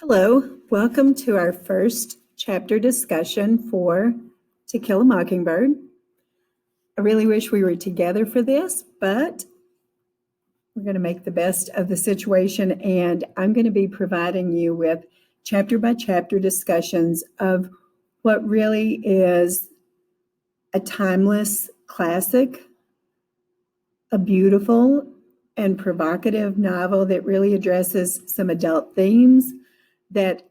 Hello, welcome to our first chapter discussion for To Kill a Mockingbird. I really wish we were together for this, but we're going to make the best of the situation, and I'm going to be providing you with chapter by chapter discussions of what really is a timeless classic, a beautiful and provocative novel that really addresses some adult themes that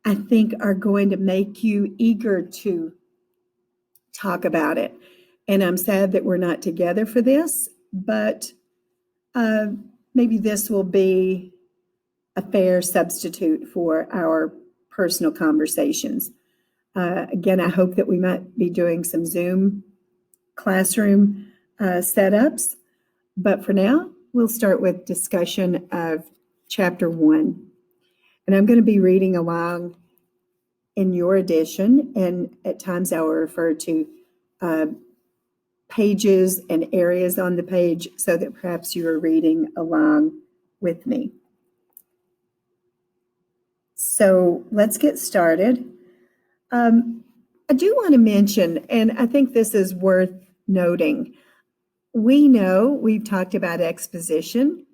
I think are going to make you eager to talk about it. And I'm sad that we're not together for this, but maybe this will be a fair substitute for our personal conversations. Again, I hope that we might be doing some Zoom classroom setups, but for now, we'll start with discussion of chapter 1. And I'm going to be reading along in your edition, and at times I will refer to pages and areas on the page so that perhaps you are reading along with me. So let's get started. I do want to mention, and I think this is worth noting, we've talked about exposition.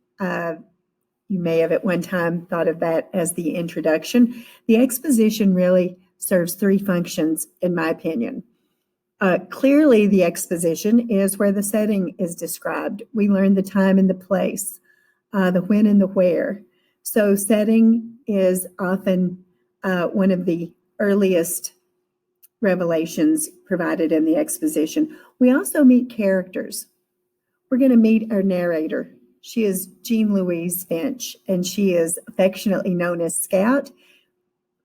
You may have at one time thought of that as the introduction. The exposition really serves three functions, in my opinion. Clearly, the exposition is where the setting is described. We learn the time and the place, the when and the where. So setting is often one of the earliest revelations provided in the exposition. We also meet characters. We're going to meet our narrator. She is Jean Louise Finch, and she is affectionately known as Scout.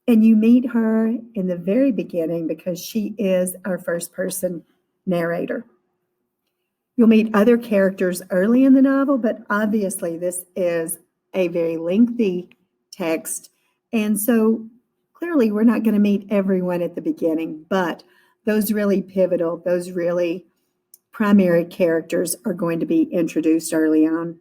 And you meet her in the very beginning because she is our first person narrator. You'll meet other characters early in the novel, but obviously this is a very lengthy text. And so clearly we're not going to meet everyone at the beginning, but those really pivotal, those really primary characters are going to be introduced early on.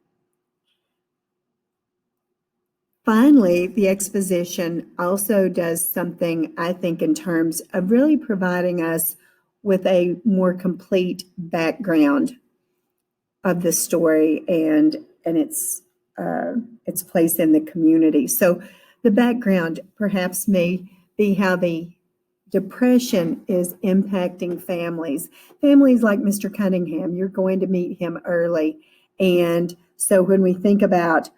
Finally, the exposition also does something, I think, in terms of really providing us with a more complete background of the story and its place in the community. So the background perhaps may be how the depression is impacting families. Families like Mr. Cunningham, you're going to meet him early. And so when we think about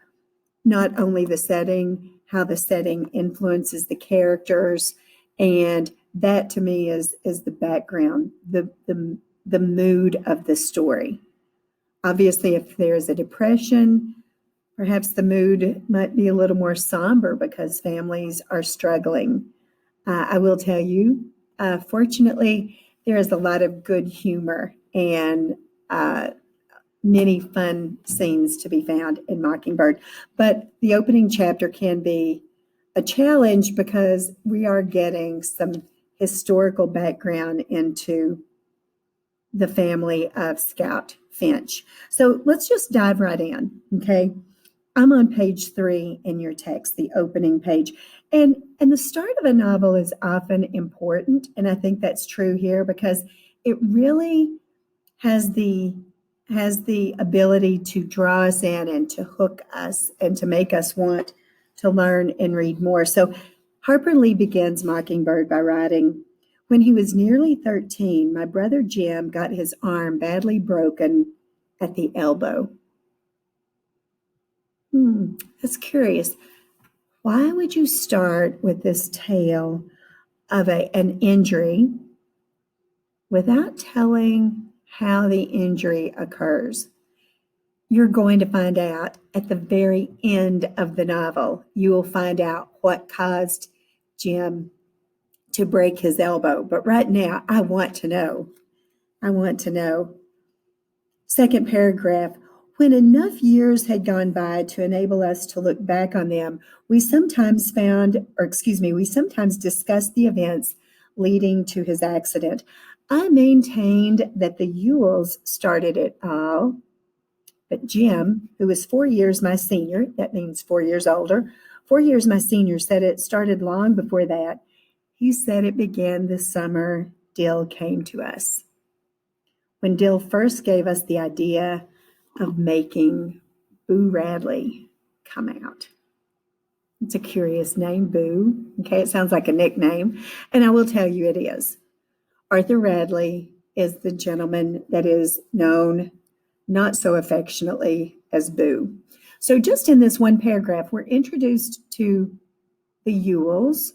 not only the setting, how the setting influences the characters, and that to me is the background, the mood of the story. Obviously, if there is a depression, perhaps the mood might be a little more somber because families are struggling. I will tell you, fortunately, there is a lot of good humor and many fun scenes to be found in Mockingbird. But the opening chapter can be a challenge because we are getting some historical background into the family of Scout Finch. So let's just dive right in, okay? I'm on page 3 in your text, the opening page. And the start of a novel is often important, and I think that's true here because it really has the ability to draw us in and to hook us and to make us want to learn and read more. So Harper Lee begins Mockingbird by writing, "When he was nearly 13, my brother Jim got his arm badly broken at the elbow." That's curious. Why would you start with this tale of an injury without telling how the injury occurs? You're going to find out at the very end of the novel. You will find out what caused Jim to break his elbow. But right now, I want to know. Second paragraph. When enough years had gone by to enable us to look back on them, we sometimes discussed the events leading to his accident. I maintained that the Ewells started it all. But Jim, who is 4 years my senior, that means 4 years older, 4 years my senior, said it started long before that. He said it began the summer Dill came to us. When Dill first gave us the idea of making Boo Radley come out. It's a curious name, Boo. Okay, it sounds like a nickname, and I will tell you it is. Arthur Radley is the gentleman that is known not so affectionately as Boo. So just in this one paragraph, we're introduced to the Ewells,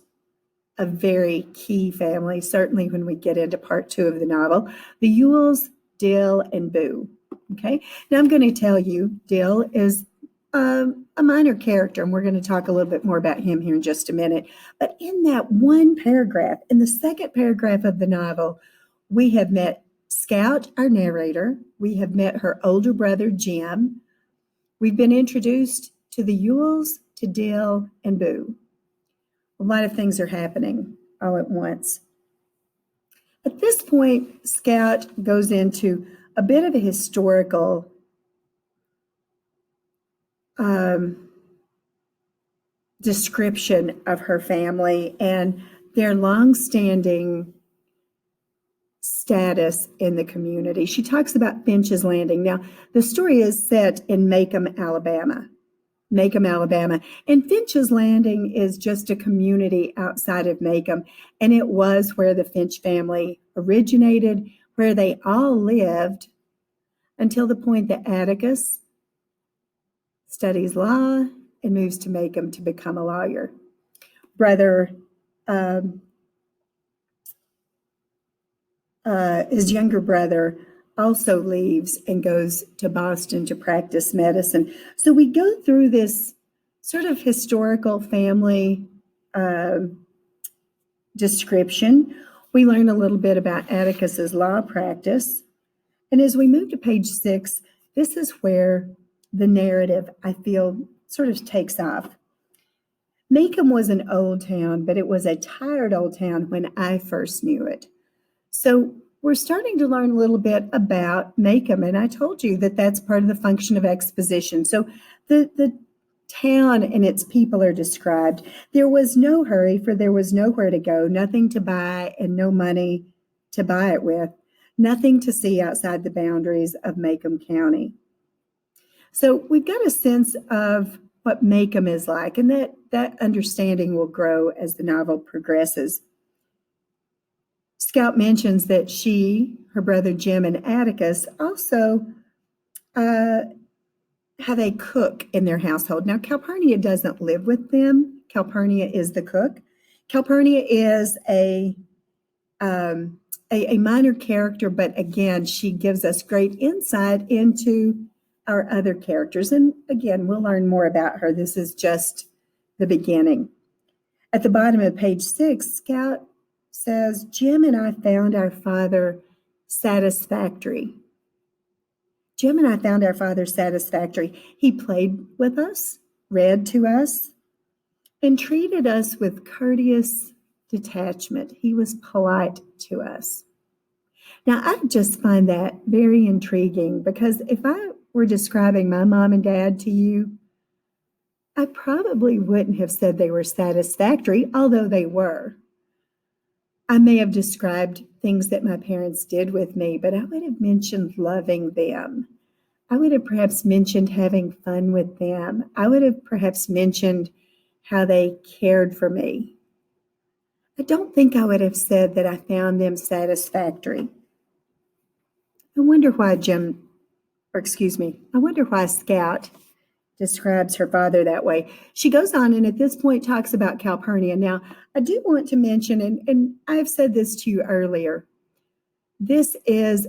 a very key family, certainly when we get into part 2 of the novel. The Ewells, Dill, and Boo. Okay, now I'm going to tell you Dill is a minor character, and we're going to talk a little bit more about him here in just a minute. But in that one paragraph, in the second paragraph of the novel, we have met Scout, our narrator. We have met her older brother, Jim. We've been introduced to the Ewells, to Dill, and Boo. A lot of things are happening all at once. At this point, Scout goes into a bit of a historical description of her family and their long-standing status in the community. She talks about Finch's Landing. Now, the story is set in Macomb, Alabama. And Finch's Landing is just a community outside of Macomb, and it was where the Finch family originated, where they all lived until the point that Atticus studies law and moves to Macomb to become a lawyer. His younger brother also leaves and goes to Boston to practice medicine. So we go through this sort of historical family description. We learn a little bit about Atticus's law practice. And as we move to page 6, this is where the narrative, I feel, sort of takes off. Macomb was an old town, but it was a tired old town when I first knew it. So we're starting to learn a little bit about Macomb, and I told you that that's part of the function of exposition. So the town and its people are described. There was no hurry, for there was nowhere to go, nothing to buy, and no money to buy it with, nothing to see outside the boundaries of Macomb County. So we've got a sense of what Macomb is like, and that understanding will grow as the novel progresses. Scout mentions that she, her brother Jim, and Atticus also have a cook in their household. Now, Calpurnia doesn't live with them. Calpurnia is the cook. Calpurnia is a minor character, but again, she gives us great insight into our other characters. And again, we'll learn more about her. This is just the beginning. At the bottom of page 6, Scout says, Jim and I found our father satisfactory. Jim and I found our father satisfactory. He played with us, read to us, and treated us with courteous detachment. He was polite to us. Now, I just find that very intriguing because if I were describing my mom and dad to you, I probably wouldn't have said they were satisfactory, although they were. I may have described things that my parents did with me, but I would have mentioned loving them. I would have perhaps mentioned having fun with them. I would have perhaps mentioned how they cared for me. I don't think I would have said that I found them satisfactory. I wonder why Scout describes her father that way. She goes on and at this point talks about Calpurnia. Now, I do want to mention, and I've said this to you earlier, this is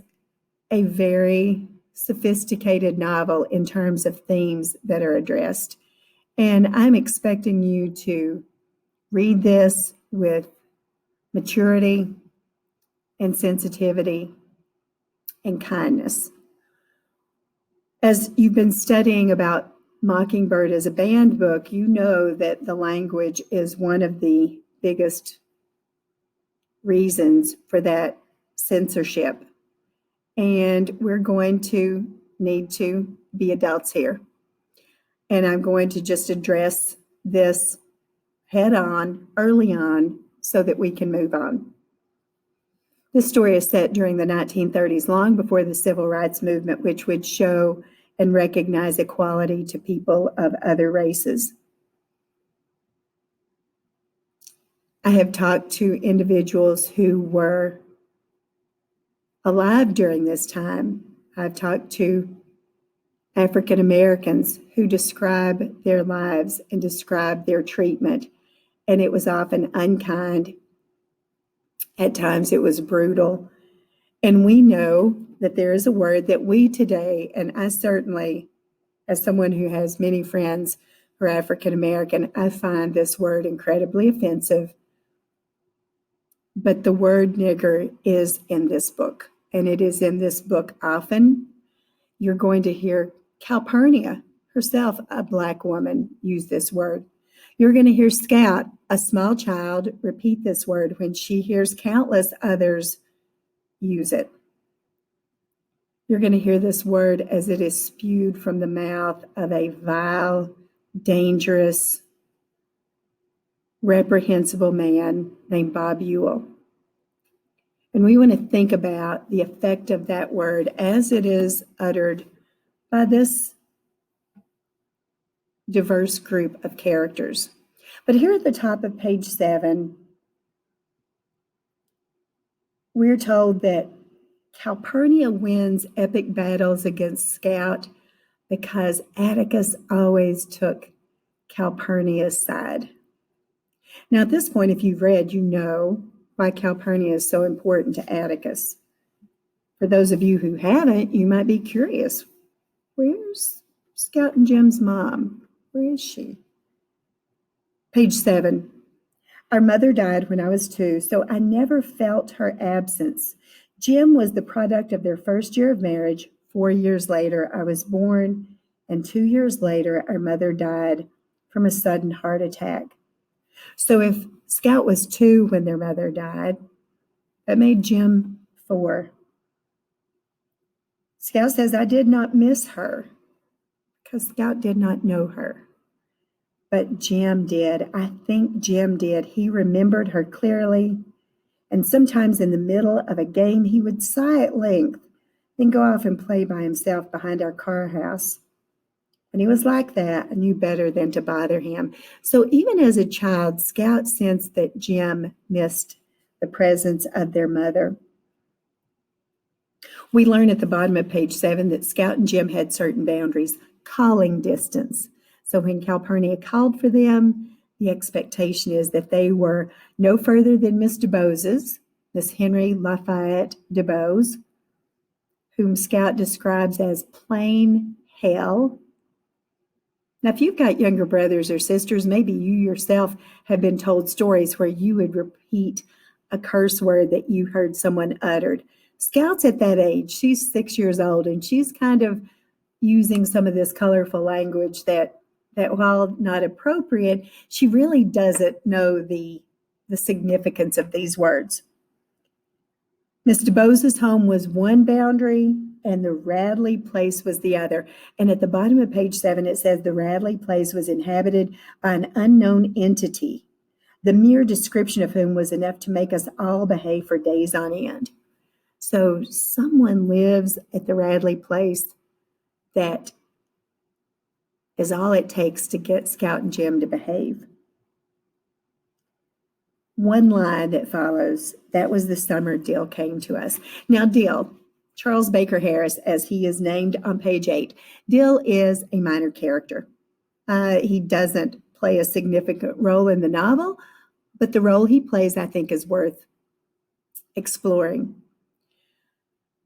a very sophisticated novel in terms of themes that are addressed. And I'm expecting you to read this with maturity and sensitivity and kindness. As you've been studying about Mockingbird as a banned book, you know that the language is one of the biggest reasons for that censorship. And we're going to need to be adults here. And I'm going to just address this head on, early on, so that we can move on. This story is set during the 1930s, long before the civil rights movement, which would show and recognize equality to people of other races. I have talked to individuals who were alive during this time. I've talked to African Americans who describe their lives and describe their treatment, and it was often unkind. At times it was brutal. And we know that there is a word that we today, and I certainly, as someone who has many friends who are African American, I find this word incredibly offensive. But the word nigger is in this book, and it is in this book often. You're going to hear Calpurnia herself, a Black woman, use this word. You're going to hear Scout, a small child, repeat this word when she hears countless others use it. You're going to hear this word as it is spewed from the mouth of a vile, dangerous, reprehensible man named Bob Ewell. And we want to think about the effect of that word as it is uttered by this diverse group of characters. But here at the top of page 7, we're told that Calpurnia wins epic battles against Scout because Atticus always took Calpurnia's side. Now, at this point, if you've read, you know why Calpurnia is so important to Atticus. For those of you who haven't, you might be curious. Where's Scout and Jim's mom? Where is she? Page 7. Our mother died when I was 2, so I never felt her absence. Jim was the product of their first year of marriage. 4 years later, I was born, and 2 years later, our mother died from a sudden heart attack. So if Scout was 2 when their mother died, that made Jim 4. Scout says, I did not miss her because Scout did not know her. But Jim did. I think Jim did. He remembered her clearly. And sometimes in the middle of a game, he would sigh at length, then go off and play by himself behind our car house. And he was like that. I knew better than to bother him. So even as a child, Scout sensed that Jim missed the presence of their mother. We learn at the bottom of page 7 that Scout and Jim had certain boundaries, calling distance. So when Calpurnia called for them, the expectation is that they were no further than Miss DuBose's, Miss Henry Lafayette DuBose, whom Scout describes as plain hell. Now, if you've got younger brothers or sisters, maybe you yourself have been told stories where you would repeat a curse word that you heard someone uttered. Scout's at that age. She's 6 years old, and she's kind of using some of this colorful language that while not appropriate, she really doesn't know the significance of these words. Miss DuBose's home was one boundary, and the Radley place was the other. And at the bottom of page 7, it says the Radley place was inhabited by an unknown entity, the mere description of whom was enough to make us all behave for days on end. So someone lives at the Radley place that is all it takes to get Scout and Jim to behave. One line that follows, that was the summer Dill came to us. Now, Dill, Charles Baker Harris, as he is named on page 8, Dill is a minor character. He doesn't play a significant role in the novel, but the role he plays, I think, is worth exploring.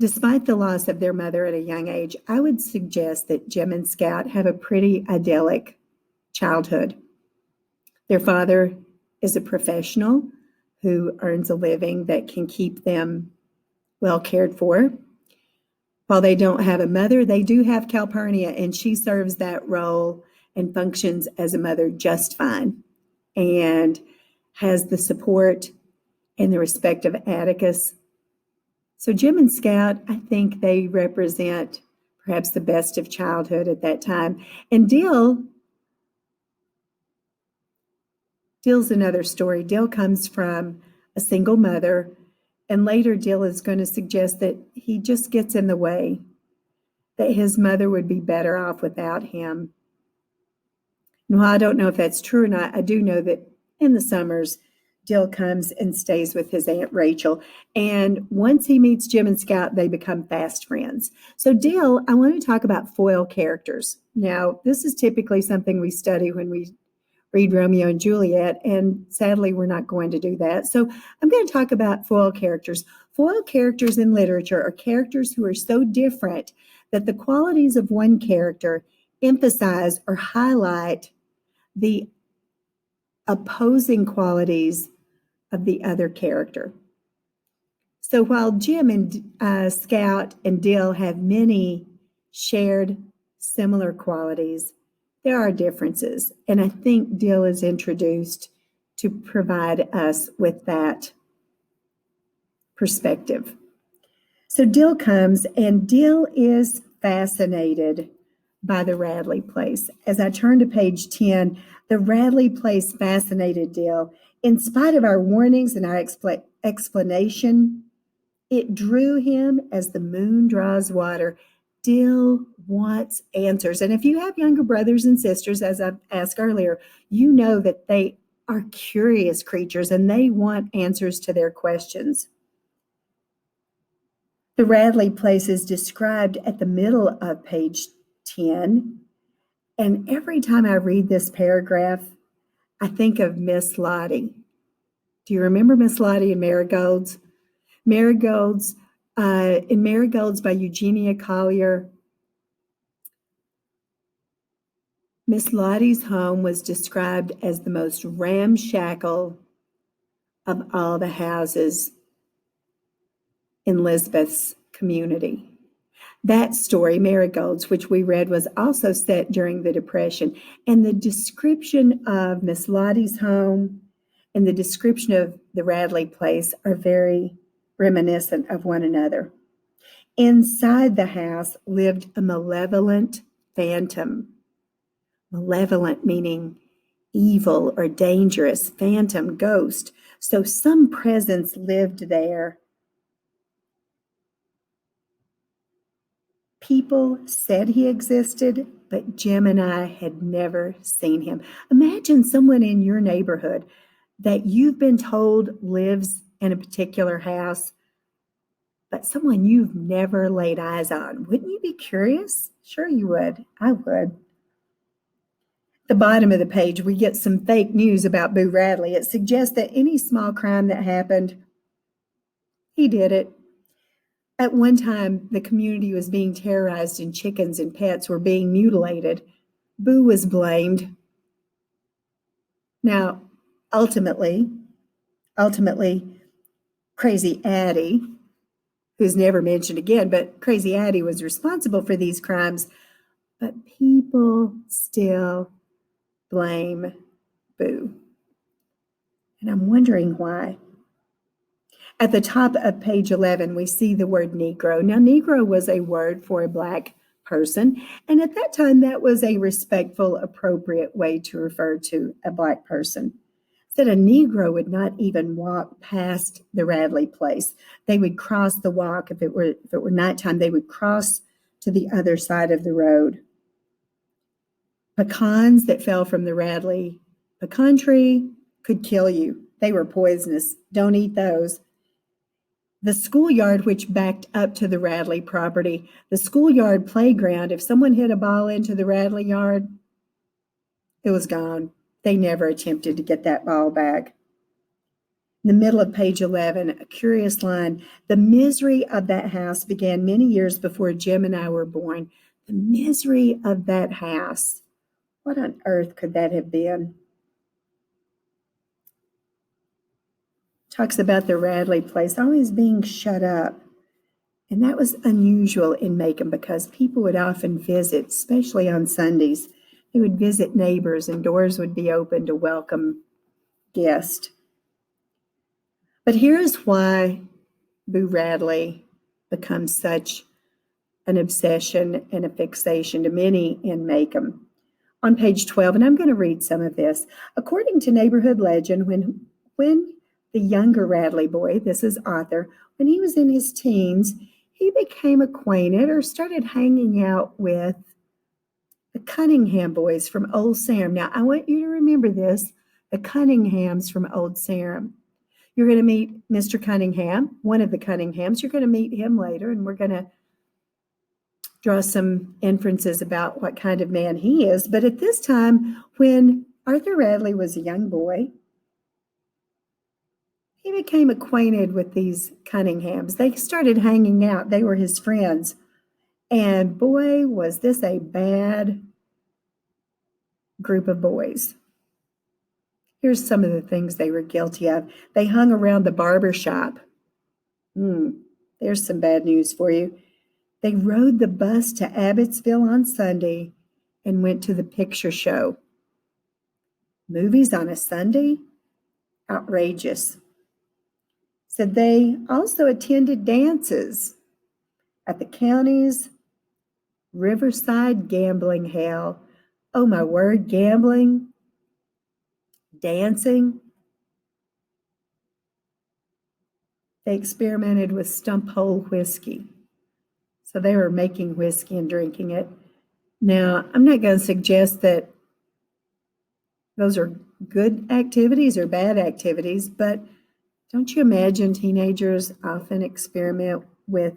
Despite the loss of their mother at a young age, I would suggest that Jim and Scout have a pretty idyllic childhood. Their father is a professional who earns a living that can keep them well cared for. While they don't have a mother, they do have Calpurnia, and she serves that role and functions as a mother just fine and has the support and the respect of Atticus. So Jim and Scout, I think they represent perhaps the best of childhood at that time. And Dill's another story. Dill comes from a single mother, and later Dill is going to suggest that he just gets in the way, that his mother would be better off without him. Well, I don't know if that's true or not. I do know that in the summers, Dill comes and stays with his Aunt Rachel. And once he meets Jim and Scout, they become fast friends. So Dill, I want to talk about foil characters. Now, this is typically something we study when we read Romeo and Juliet, and sadly, we're not going to do that. So I'm going to talk about foil characters. Foil characters in literature are characters who are so different that the qualities of one character emphasize or highlight the opposing qualities of the other character. So while Jim and Scout and Dill have many shared similar qualities, there are differences. And I think Dill is introduced to provide us with that perspective. So Dill comes, and Dill is fascinated by the Radley place. As I turn to page 10, the Radley place fascinated Dill. In spite of our warnings and our explanation, it drew him as the moon draws water. Dill wants answers. And if you have younger brothers and sisters, as I asked earlier, you know that they are curious creatures and they want answers to their questions. The Radley place is described at the middle of page 10. And every time I read this paragraph, I think of Miss Lottie. Do you remember Miss Lottie and Marigolds? Marigolds, in Marigolds by Eugenia Collier, Miss Lottie's home was described as the most ramshackle of all the houses in Lisbeth's community. That story, Marigolds, which we read, was also set during the Depression. And the description of Miss Lottie's home and the description of the Radley place are very reminiscent of one another. Inside the house lived a malevolent phantom. Malevolent meaning evil or dangerous, phantom, ghost. So some presence lived there. People said he existed, but Jim and I had never seen him. Imagine someone in your neighborhood that you've been told lives in a particular house, but someone you've never laid eyes on. Wouldn't you be curious? Sure you would. I would. At the bottom of the page, we get some fake news about Boo Radley. It suggests that any small crime that happened, he did it. At one time, the community was being terrorized and chickens and pets were being mutilated. Boo was blamed. Now, ultimately, Crazy Addie, who's never mentioned again, but Crazy Addie was responsible for these crimes. But people still blame Boo. And I'm wondering why. At the top of page 11, we see the word Negro. Now, Negro was a word for a Black person, and at that time, that was a respectful, appropriate way to refer to a Black person. That a Negro would not even walk past the Radley place. They would cross the walk. If it were nighttime, they would cross to the other side of the road. Pecans that fell from the Radley pecan tree could kill you. They were poisonous. Don't eat those. The schoolyard, which backed up to the Radley property, the schoolyard playground, if someone hit a ball into the Radley yard, it was gone. They never attempted to get that ball back. In the middle of page 11, a curious line. The misery of that house began many years before Jim and I were born. The misery of that house. What on earth could that have been? Talks about the Radley place always being shut up. And that was unusual in Macon because people would often visit, especially on Sundays. They would visit neighbors and doors would be open to welcome guests. But here's why Boo Radley becomes such an obsession and a fixation to many in Macomb. On page 12, and I'm going to read some of this. According to neighborhood legend, when the younger Radley boy, this is Arthur, when he was in his teens, he became acquainted or started hanging out with the Cunningham boys from Old Sarum. Now, I want you to remember this, the Cunninghams from Old Sarum. You're going to meet Mr. Cunningham, one of the Cunninghams. You're going to meet him later, and we're going to draw some inferences about what kind of man he is. But at this time, when Arthur Radley was a young boy, he became acquainted with these Cunninghams. They started hanging out. They were his friends. And boy, was this a bad group of boys. Here's some of the things they were guilty of. They hung around the barber shop. There's some bad news for you. They rode the bus to Abbotsville on Sunday and went to the picture show. Movies on a Sunday? Outrageous. Said they also attended dances at the county's Riverside gambling hell. Oh my word, gambling, dancing. They experimented with stump hole whiskey. So they were making whiskey and drinking it. Now, I'm not going to suggest that those are good activities or bad activities, but don't you imagine teenagers often experiment with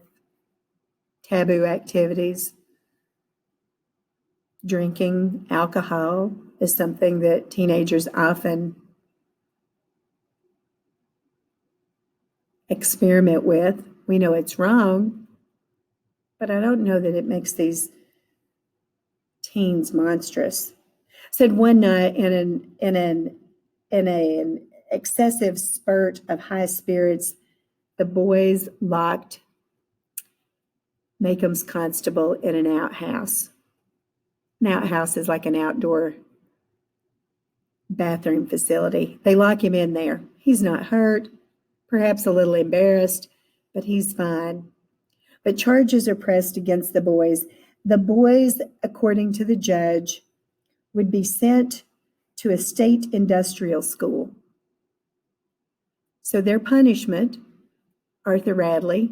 taboo activities? Drinking alcohol is something that teenagers often experiment with. We know it's wrong, but I don't know that it makes these teens monstrous. Said one night in an excessive spurt of high spirits, the boys locked Macomb's constable in an outhouse. An outhouse is like an outdoor bathroom facility. They lock him in there. He's not hurt, perhaps a little embarrassed, but he's fine. But charges are pressed against the boys. The boys, according to the judge, would be sent to a state industrial school. So their punishment, Arthur Radley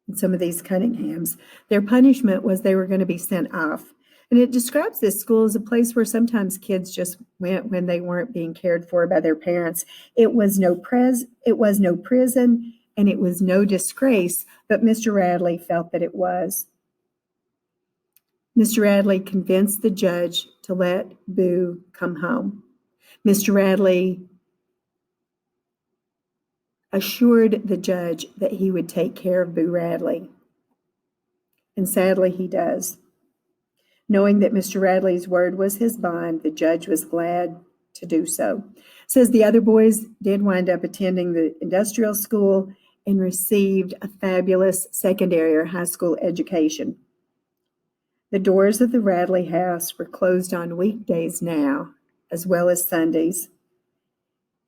and some of these Cunninghams, their punishment was they were going to be sent off. And it describes this school as a place where sometimes kids just went when they weren't being cared for by their parents. It was no prison, and it was no disgrace, but Mr. Radley felt that it was. Mr. Radley convinced the judge to let Boo come home. Mr. Radley assured the judge that he would take care of Boo Radley. And sadly, he does. Knowing that Mr. Radley's word was his bond, the judge was glad to do so. Says the other boys did wind up attending the industrial school and received a fabulous secondary or high school education. The doors of the Radley house were closed on weekdays now, as well as Sundays.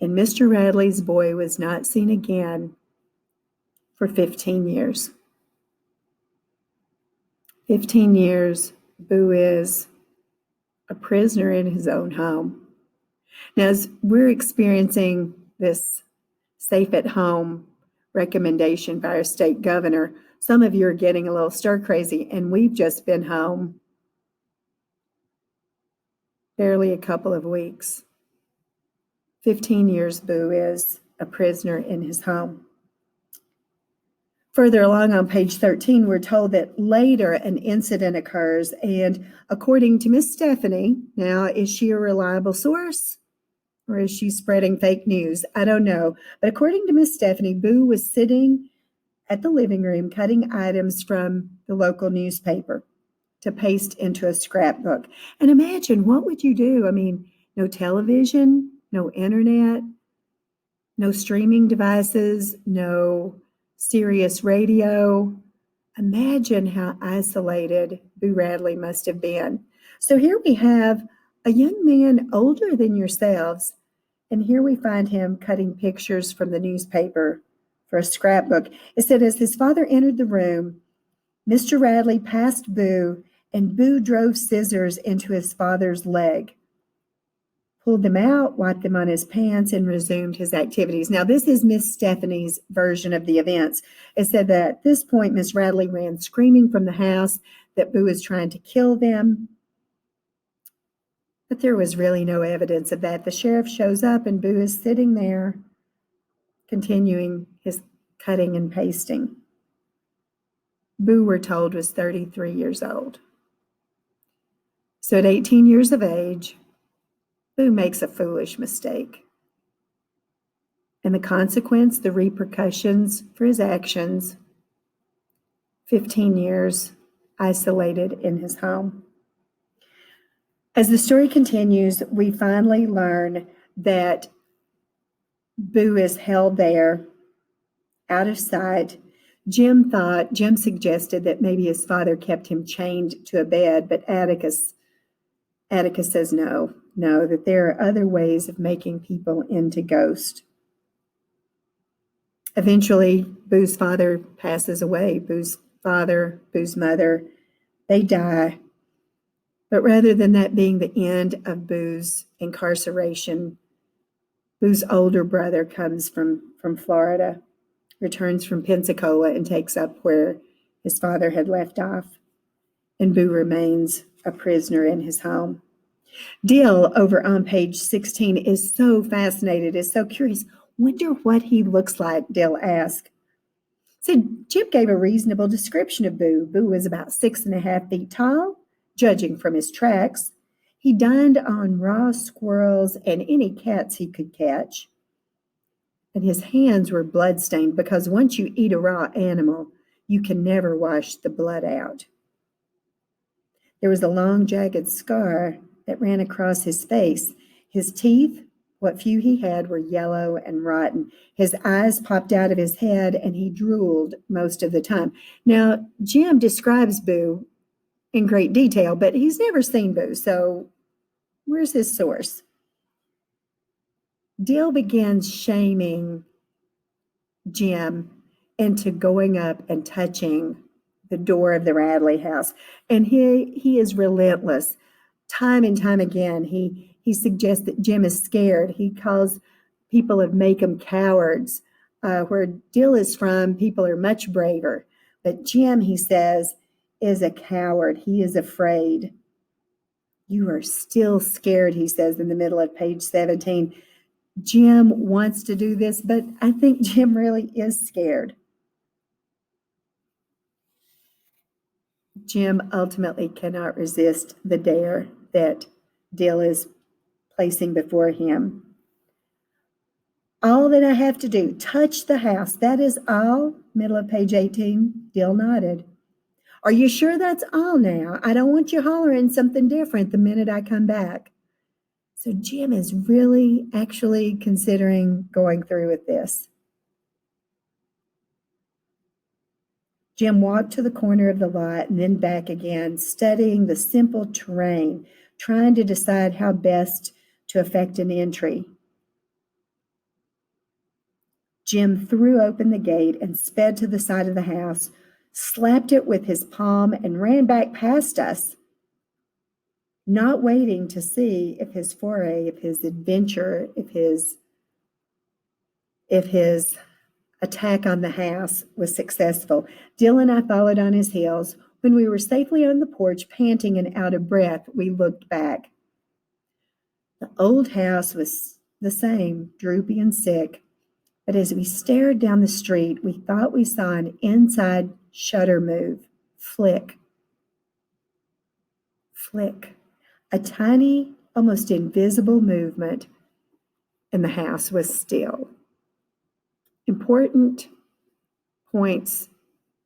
And Mr. Radley's boy was not seen again for 15 years. 15 years, Boo is a prisoner in his own home. Now, as we're experiencing this safe at home recommendation by our state governor, some of you are getting a little stir crazy, and we've just been home barely a couple of weeks. 15 years Boo is a prisoner in his home. Further along on page 13, we're told that later an incident occurs, and according to Miss Stephanie, now is she a reliable source or is she spreading fake news? I don't know. But according to Miss Stephanie, Boo was sitting at the living room cutting items from the local newspaper to paste into a scrapbook. And imagine, what would you do? I mean, no television, no internet, no streaming devices, no Sirius radio. Imagine how isolated Boo Radley must have been. So here we have a young man older than yourselves, and here we find him cutting pictures from the newspaper for a scrapbook. It said, as his father entered the room, Mr. Radley passed Boo, and Boo drove scissors into his father's leg, pulled them out, wiped them on his pants, and resumed his activities. Now, this is Miss Stephanie's version of the events. It said that at this point, Miss Radley ran screaming from the house that Boo was trying to kill them. But there was really no evidence of that. The sheriff shows up, and Boo is sitting there, continuing his cutting and pasting. Boo, we're told, was 33 years old. So at 18 years of age, Boo makes a foolish mistake. And the consequence, the repercussions for his actions, 15 years isolated in his home. As the story continues, we finally learn that Boo is held there, out of sight. Jim suggested that maybe his father kept him chained to a bed, but Atticus says no, that there are other ways of making people into ghosts. Eventually, Boo's father passes away. Boo's father, Boo's mother, they die. But rather than that being the end of Boo's incarceration, Boo's older brother comes from Florida, returns from Pensacola, and takes up where his father had left off. And Boo remains a prisoner in his home. Dill, over on page 16, is so fascinated, is so curious. Wonder what he looks like, Dill asked. Said Jim gave a reasonable description of Boo. Boo was about 6.5 feet tall, judging from his tracks. He dined on raw squirrels and any cats he could catch. And his hands were bloodstained because once you eat a raw animal, you can never wash the blood out. There was a long, jagged scar that ran across his face. His teeth, what few he had, were yellow and rotten. His eyes popped out of his head, and he drooled most of the time. Now, Jim describes Boo in great detail, but he's never seen Boo, so where's his source? Dill begins shaming Jim into going up and touching the door of the Radley house. And he is relentless. Time and time again, he suggests that Jim is scared. He calls people of Macomb cowards. Where Dill is from, people are much braver. But Jim, he says, is a coward. He is afraid. You are still scared, he says in the middle of page 17. Jim wants to do this, but I think Jim really is scared. Jim ultimately cannot resist the dare that Dill is placing before him. All that I have to do, touch the house, that is all? Middle of page 18, Dill nodded. Are you sure that's all now? I don't want you hollering something different the minute I come back. So Jim is really actually considering going through with this. Jim walked to the corner of the lot and then back again, studying the simple terrain, trying to decide how best to effect an entry. Jim threw open the gate and sped to the side of the house, slapped it with his palm, and ran back past us, not waiting to see if his foray, if his adventure, if his attack on the house was successful. Dill and I followed on his heels. When we were safely on the porch, panting and out of breath, we looked back. The old house was the same, droopy and sick, but as we stared down the street, we thought we saw an inside shutter move. Flick. Flick. A tiny, almost invisible movement, and the house was still. Important points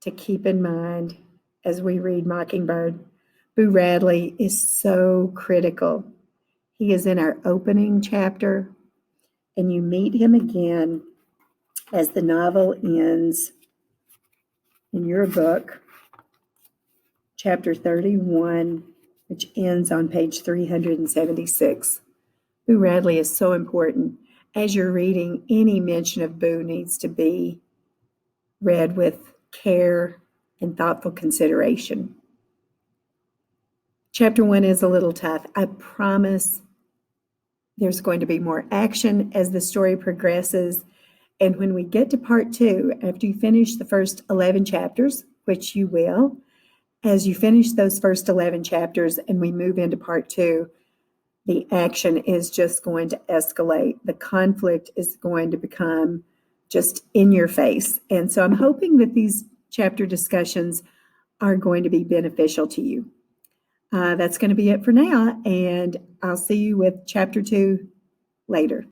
to keep in mind as we read Mockingbird. Boo Radley is so critical. He is in our opening chapter, and you meet him again as the novel ends in your book, chapter 31, which ends on page 376. Boo Radley is so important. As you're reading, any mention of Boo needs to be read with care and thoughtful consideration. Chapter 1 is a little tough. I promise there's going to be more action as the story progresses. And when we get to part 2, after you finish the first 11 chapters, which you will, as you finish those first 11 chapters and we move into part 2, the action is just going to escalate. The conflict is going to become just in your face. And so I'm hoping that these chapter discussions are going to be beneficial to you. That's going to be it for now, and I'll see you with chapter 2 later.